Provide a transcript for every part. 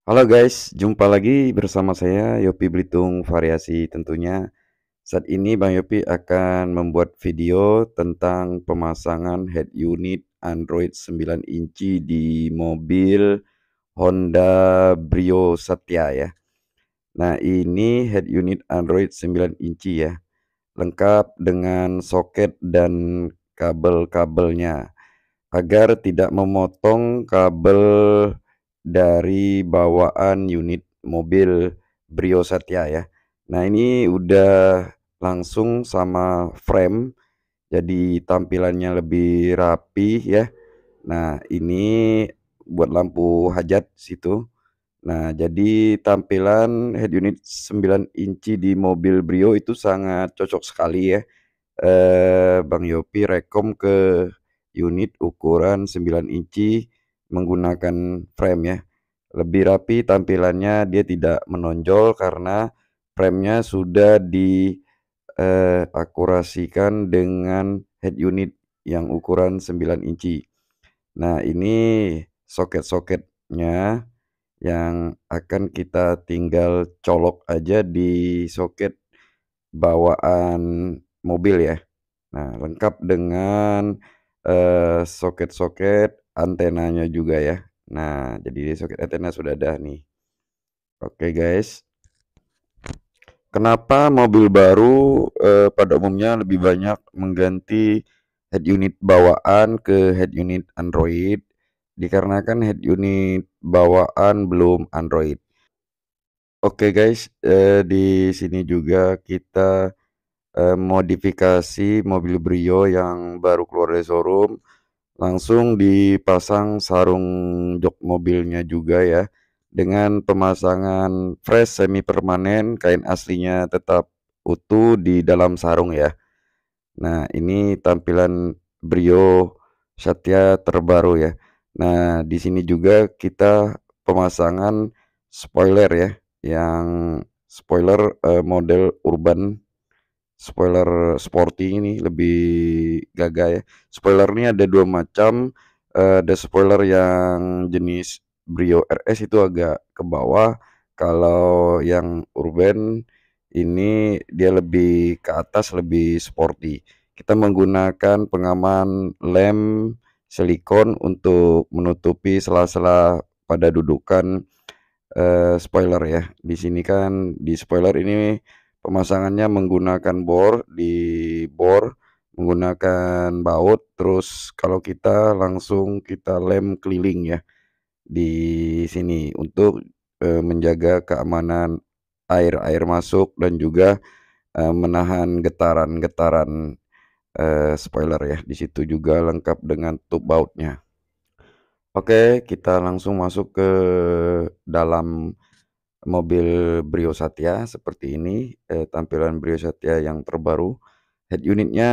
Halo guys, jumpa lagi bersama saya Yopi Belitung Variasi tentunya. Saat ini Bang Yopi akan membuat video tentang pemasangan head unit Android 9 inci di mobil Honda Brio Satya ya. Nah, ini head unit Android 9 inci ya, lengkap dengan soket dan kabel-kabelnya agar tidak memotong kabel dari bawaan unit mobil Brio Satya ya. Nah, ini udah langsung sama frame, jadi tampilannya lebih rapi ya. Nah, ini buat lampu hajat situ. Nah, jadi tampilan head unit 9 inci di mobil Brio itu sangat cocok sekali ya. Bang Yopi rekom ke unit ukuran 9 inci menggunakan frame ya. Lebih rapi tampilannya, dia tidak menonjol karena framenya sudah akurasikan dengan head unit yang ukuran 9 inci. Nah, ini soket-soketnya yang akan kita tinggal colok aja di soket bawaan mobil ya. Nah, lengkap dengan, soket-soket antenanya juga ya. Nah, jadi soket antena sudah ada nih. Oke guys, kenapa mobil baru, pada umumnya lebih banyak mengganti head unit bawaan ke head unit Android, dikarenakan head unit bawaan belum Android. Oke guys, di sini juga kita modifikasi mobil Brio yang baru keluar dari showroom, langsung dipasang sarung jok mobilnya juga ya, dengan pemasangan fresh semi permanen, kain aslinya tetap utuh di dalam sarung ya. Nah, ini tampilan Brio Satya terbaru ya. Nah, di sini juga kita pemasangan spoiler ya, yang spoiler, model urban. Spoiler sporty ini lebih gagah ya. Spoiler ini ada 2 macam, ada spoiler yang jenis Brio RS itu agak ke bawah, kalau yang urban ini dia lebih ke atas, lebih sporty. Kita menggunakan pengaman lem silikon untuk menutupi sela-sela pada dudukan spoiler ya. Di sini kan di spoiler ini pemasangannya menggunakan bor menggunakan baut, terus kalau kita langsung kita lem keliling ya di sini untuk, menjaga keamanan air masuk dan juga, menahan getaran-getaran, spoiler ya. Di situ juga lengkap dengan tutup bautnya. Oke, kita langsung masuk ke dalam mobil Brio Satya seperti ini, tampilan Brio Satya yang terbaru. Head unitnya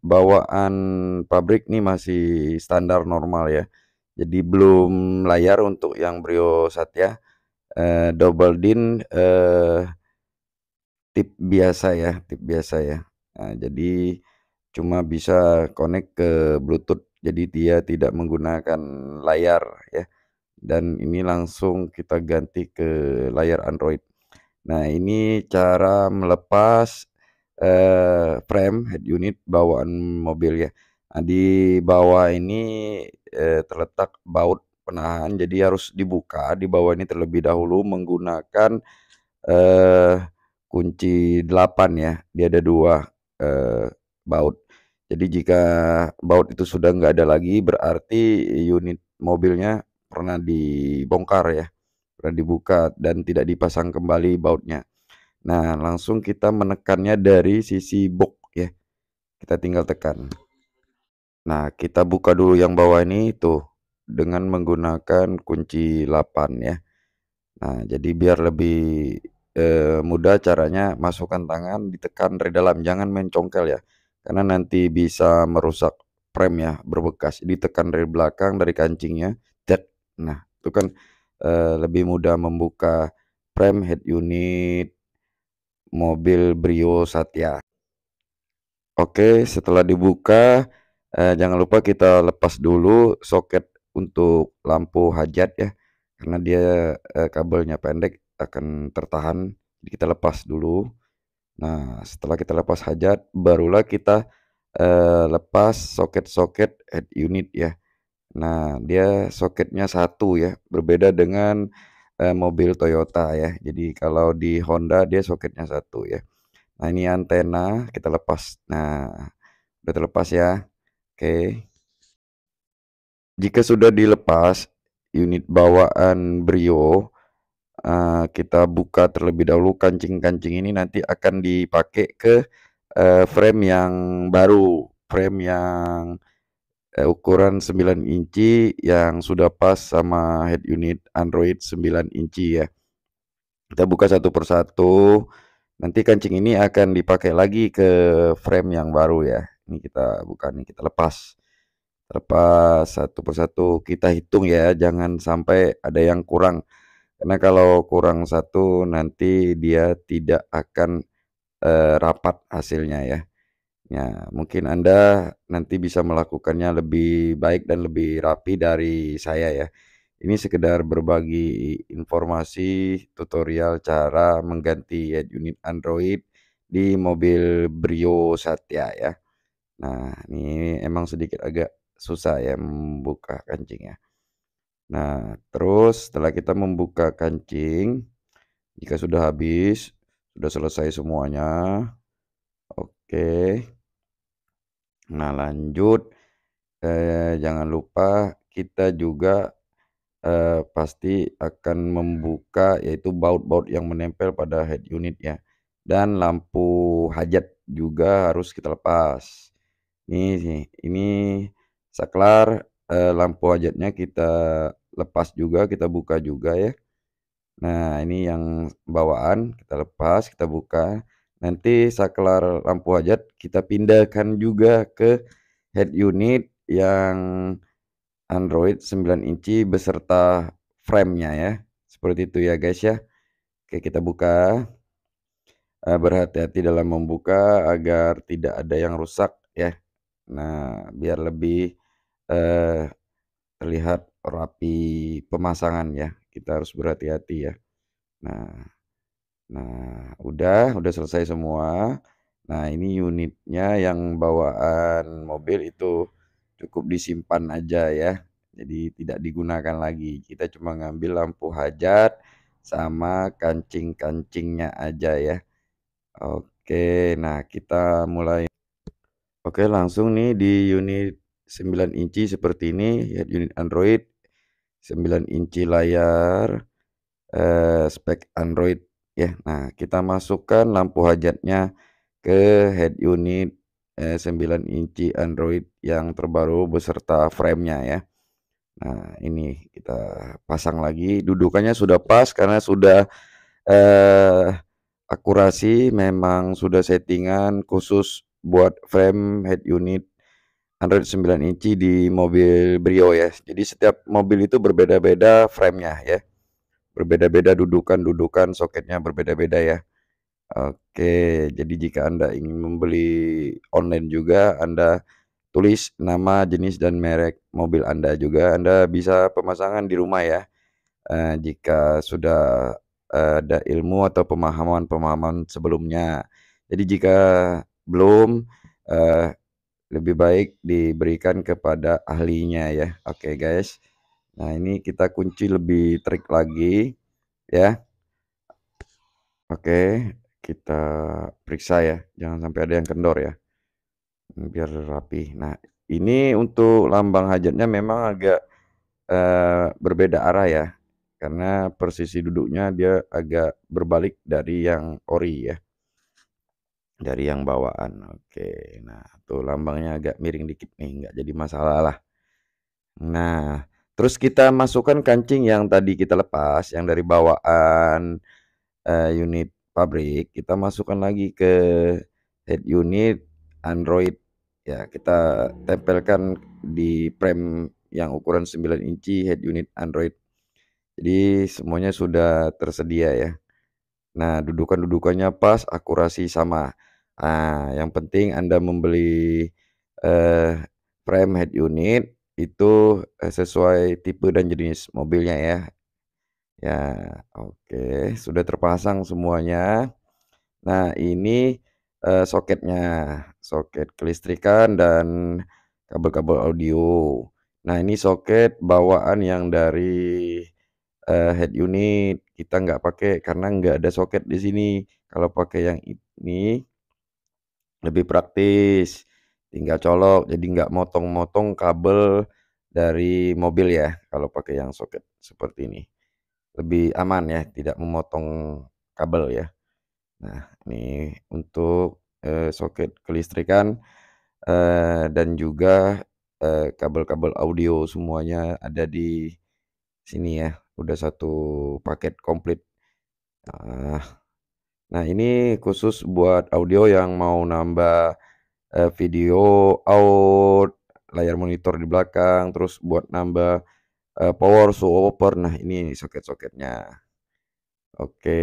bawaan pabrik nih masih standar normal ya. Jadi belum layar untuk yang Brio Satya, double din, tip biasa ya. Nah, jadi cuma bisa connect ke Bluetooth, jadi dia tidak menggunakan layar ya, dan ini langsung kita ganti ke layar Android. Nah, ini cara melepas, frame head unit bawaan mobil ya. Nah, di bawah ini, terletak baut penahan, jadi harus dibuka di bawah ini terlebih dahulu menggunakan, eee, kunci 8 ya. Dia ada 2 baut. Jadi jika baut itu sudah nggak ada lagi, berarti unit mobilnya pernah dibongkar ya, pernah dibuka dan tidak dipasang kembali bautnya. Nah, langsung kita menekannya dari sisi box ya, kita tinggal tekan. Nah, kita buka dulu yang bawah ini tuh, dengan menggunakan kunci 8 ya. Nah, jadi biar lebih, mudah caranya, masukkan tangan, ditekan dari dalam, jangan main congkel ya, karena nanti bisa merusak frame ya, berbekas. Ditekan dari belakang, dari kancingnya, tek. Nah, itu kan, lebih mudah membuka frame head unit mobil Brio Satya. Oke, setelah dibuka, jangan lupa kita lepas dulu soket untuk lampu hajat ya, karena dia, kabelnya pendek akan tertahan, jadi kita lepas dulu. Nah, setelah kita lepas hajat, barulah kita, lepas soket-soket head unit ya. Nah, dia soketnya satu ya, berbeda dengan, mobil Toyota ya. Jadi kalau di Honda dia soketnya satu ya. Nah, ini antena kita lepas. Nah, udah terlepas ya, oke. Jika sudah dilepas, unit bawaan Brio, kita buka terlebih dahulu kancing-kancing ini nanti akan dipakai ke, frame yang baru, frame yang, ukuran 9 inci yang sudah pas sama head unit Android 9 inci ya. Kita buka satu persatu, nanti kancing ini akan dipakai lagi ke frame yang baru ya. Ini kita buka nih, kita lepas. Lepas satu persatu, kita hitung ya, jangan sampai ada yang kurang. Karena kalau kurang satu nanti dia tidak akan, rapat hasilnya ya. Ya, mungkin Anda nanti bisa melakukannya lebih baik dan lebih rapi dari saya ya. Ini sekedar berbagi informasi tutorial cara mengganti head unit Android di mobil Brio Satya ya. Nah, ini emang sedikit agak susah ya membuka kancingnya. Nah, terus setelah kita membuka kancing, jika sudah habis, sudah selesai semuanya, oke. Nah, lanjut, jangan lupa kita juga, pasti akan membuka yaitu baut-baut yang menempel pada head unit ya, dan lampu hajat juga harus kita lepas. Ini saklar, lampu hajatnya kita lepas juga, kita buka juga ya. Nah, ini yang bawaan kita lepas, kita buka. Nanti saklar lampu hajat kita pindahkan juga ke head unit yang Android 9 inci beserta frame-nya ya. Seperti itu ya guys ya. Oke, kita buka, berhati-hati dalam membuka agar tidak ada yang rusak ya. Nah, biar lebih, eee, terlihat rapi pemasangan ya, kita harus berhati-hati ya. Nah udah selesai semua. Nah, ini unitnya yang bawaan mobil itu cukup disimpan aja ya, jadi tidak digunakan lagi. Kita cuma ngambil lampu hajat sama kancing-kancingnya aja ya. Oke, nah kita mulai. Oke, langsung nih di unit 9 inci seperti ini, head unit Android, 9 inci layar, spek Android ya. Nah, kita masukkan lampu hajatnya ke head unit, 9 inci Android yang terbaru beserta frame-nya ya. Nah, ini kita pasang lagi, dudukannya sudah pas karena sudah, eee, akurasi, memang sudah settingan khusus buat frame head unit Android 9 inci di mobil Brio ya. Jadi setiap mobil itu berbeda-beda frame-nya ya, berbeda-beda dudukan soketnya berbeda-beda ya. Oke, jadi jika Anda ingin membeli online juga, Anda tulis nama, jenis, dan merek mobil Anda juga, Anda bisa pemasangan di rumah ya, jika sudah ada ilmu atau pemahaman-pemahaman sebelumnya. Jadi jika belum, eee, lebih baik diberikan kepada ahlinya ya. Oke guys, nah ini kita kunci lebih trik lagi ya. Oke, kita periksa ya, jangan sampai ada yang kendor ya, biar rapi. Nah, ini untuk lambang hajatnya memang agak, berbeda arah ya, karena posisi duduknya dia agak berbalik dari yang ori ya, dari yang bawaan. Oke, nah tuh lambangnya agak miring dikit nih, nggak jadi masalah lah. Nah, terus kita masukkan kancing yang tadi kita lepas, yang dari bawaan, unit pabrik, kita masukkan lagi ke head unit Android. Ya, kita tempelkan di frame yang ukuran 9 inci head unit Android. Jadi semuanya sudah tersedia ya. Nah, dudukan-dudukannya pas, akurasi sama. Nah, yang penting Anda membeli, eee, frame head unit itu, sesuai tipe dan jenis mobilnya ya. Ya, oke, sudah terpasang semuanya. Nah, ini, soketnya, soket kelistrikan dan kabel-kabel audio. Nah, ini soket bawaan yang dari, head unit, kita nggak pakai karena nggak ada soket di sini. Kalau pakai yang ini lebih praktis, tinggal colok, jadi nggak motong-motong kabel dari mobil ya, kalau pakai yang soket seperti ini. Lebih aman ya, tidak memotong kabel ya. Nah, ini untuk, soket kelistrikan, dan juga, kabel-kabel audio semuanya ada di sini ya, udah satu paket komplit. Nah nah ini khusus buat audio yang mau nambah, video out, layar monitor di belakang, terus buat nambah, power swapper. Nah ini soket-soketnya. Oke.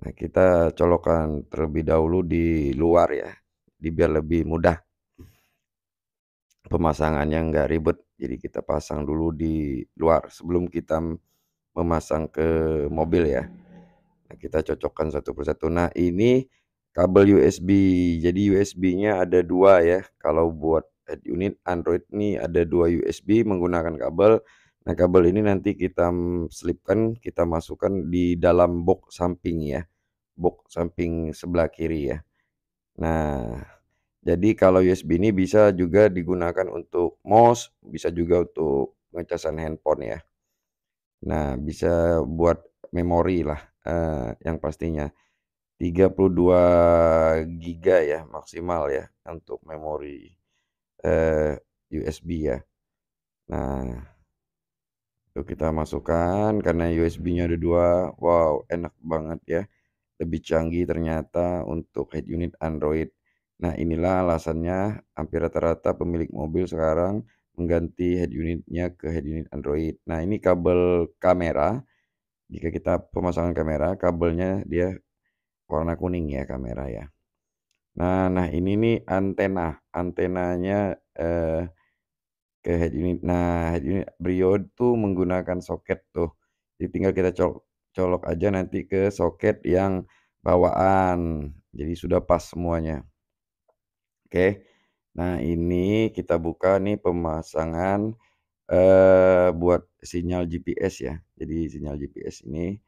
Nah, kita colokkan terlebih dahulu di luar ya, biar lebih mudah pemasangannya, nggak ribet. Jadi kita pasang dulu di luar sebelum kita memasang ke mobil ya. Nah, kita cocokkan satu persatu. Nah, ini kabel USB. Jadi USB-nya ada 2 ya. Kalau buat head unit Android ini ada 2 USB menggunakan kabel. Nah, kabel ini nanti kita, selipkan, kita masukkan di dalam box samping ya, box samping sebelah kiri ya. Nah, jadi kalau USB ini bisa juga digunakan untuk mouse, bisa juga untuk pengecasan handphone ya. Nah, bisa buat memori lah, yang pastinya 32 giga ya maksimal ya untuk memori, eee, USB ya. Nah, itu kita masukkan karena USB-nya ada 2, wow enak banget ya. Lebih canggih ternyata untuk head unit Android. Nah, inilah alasannya hampir rata-rata pemilik mobil sekarang mengganti head unitnya ke head unit Android. Nah, ini kabel kamera, jika kita pemasangan kamera, kabelnya dia warna kuning ya kamera ya. Nah ini nih antena, antenanya, ke head unit. Nah, head unit Brio tuh menggunakan soket tuh, jadi tinggal kita colok aja nanti ke soket yang bawaan, jadi sudah pas semuanya, oke. Nah, ini kita buka nih pemasangan, buat sinyal GPS ya. Jadi sinyal GPS ini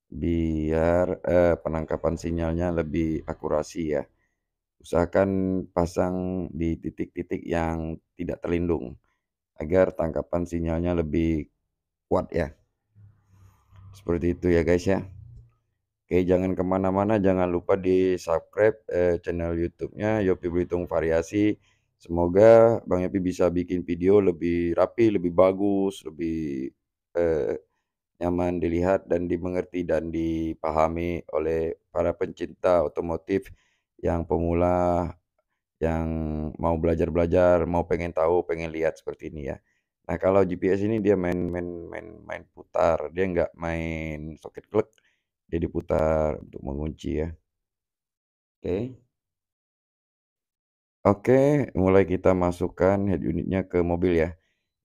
biar, penangkapan sinyalnya lebih akurasi ya. Usahakan pasang di titik-titik yang tidak terlindung, agar tangkapan sinyalnya lebih kuat ya, seperti itu ya guys ya. Oke, jangan kemana mana, jangan lupa di-subscribe, channel YouTube-nya Yopi Belitung Variasi. Semoga Bang Yopi bisa bikin video lebih rapi, lebih bagus, lebih, eee, nyaman dilihat dan dimengerti dan dipahami oleh para pencinta otomotif yang pemula, yang mau belajar-belajar, mau pengen tahu, pengen lihat seperti ini ya. Nah, kalau GPS ini dia main putar, dia nggak main soket klek, dia diputar untuk mengunci ya. Oke. Oke, mulai kita masukkan head unitnya ke mobil ya.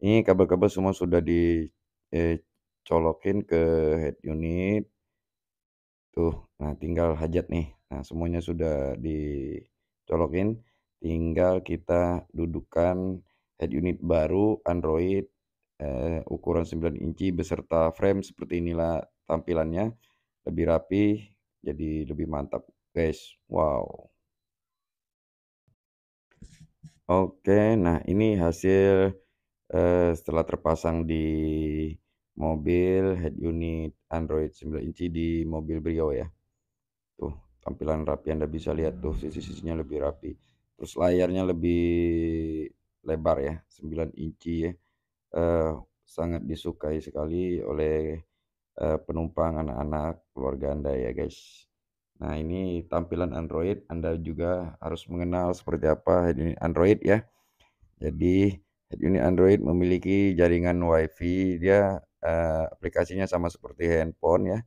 Ini kabel-kabel semua sudah colokin ke head unit, tuh. Nah, tinggal hajat nih. Nah, semuanya sudah dicolokin, tinggal kita dudukkan head unit baru Android, ukuran 9 inci beserta frame seperti inilah tampilannya, lebih rapi, jadi lebih mantap, guys. Wow. Oke, nah ini hasil, setelah terpasang di mobil head unit Android 9 inci di mobil Brio ya. Tuh, tampilan rapi, Anda bisa lihat tuh sisi-sisinya lebih rapi. Terus layarnya lebih lebar ya, 9 inci ya, sangat disukai sekali oleh, penumpang, anak-anak, keluarga Anda ya guys. Nah ini tampilan Android, Anda juga harus mengenal seperti apa head unit Android ya. Jadi head unit Android memiliki jaringan WiFi, dia, aplikasinya sama seperti handphone ya.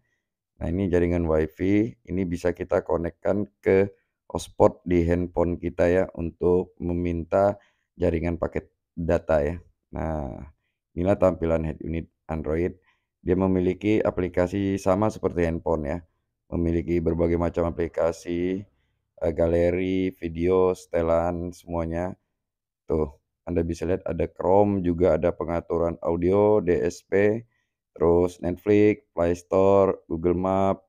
Nah, ini jaringan WiFi, ini bisa kita konekkan ke hotspot di handphone kita ya, untuk meminta jaringan paket data ya. Nah, inilah tampilan head unit Android. Dia memiliki aplikasi sama seperti handphone ya, memiliki berbagai macam aplikasi, galeri, video, setelan, semuanya. Tuh, Anda bisa lihat ada Chrome, juga ada pengaturan audio, DSP, terus Netflix, Play Store, Google Map,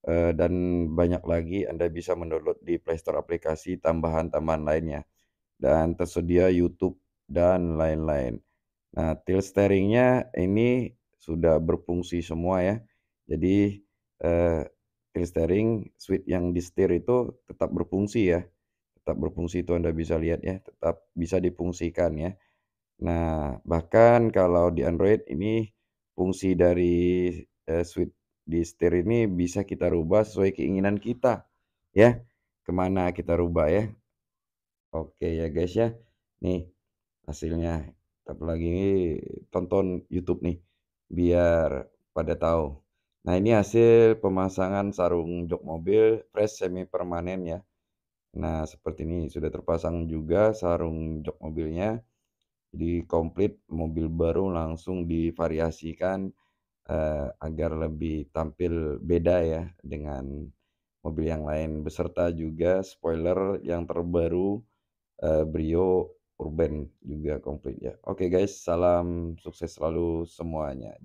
dan banyak lagi Anda bisa mendownload di Play Store aplikasi tambahan-tambahan lainnya, dan tersedia YouTube dan lain-lain. Nah, tilt steering-nya ini sudah berfungsi semua ya. Jadi, eee, tilt steering, switch yang di-setir itu tetap berfungsi ya, tetap berfungsi itu Anda bisa lihat ya, tetap bisa difungsikan ya. Nah, bahkan kalau di Android ini fungsi dari, switch di setir ini bisa kita rubah sesuai keinginan kita, ya. Ke mana kita rubah ya. Oke ya guys ya. Nih hasilnya. Apalagi ini tonton YouTube nih, biar pada tahu. Nah, ini hasil pemasangan sarung jok mobil fresh semi permanen ya. Nah, seperti ini sudah terpasang juga sarung jok mobilnya. Jadi komplit mobil baru langsung divariasikan, agar lebih tampil beda ya dengan mobil yang lain, beserta juga spoiler yang terbaru, Brio Urban juga komplit ya. Oke guys, salam sukses selalu semuanya.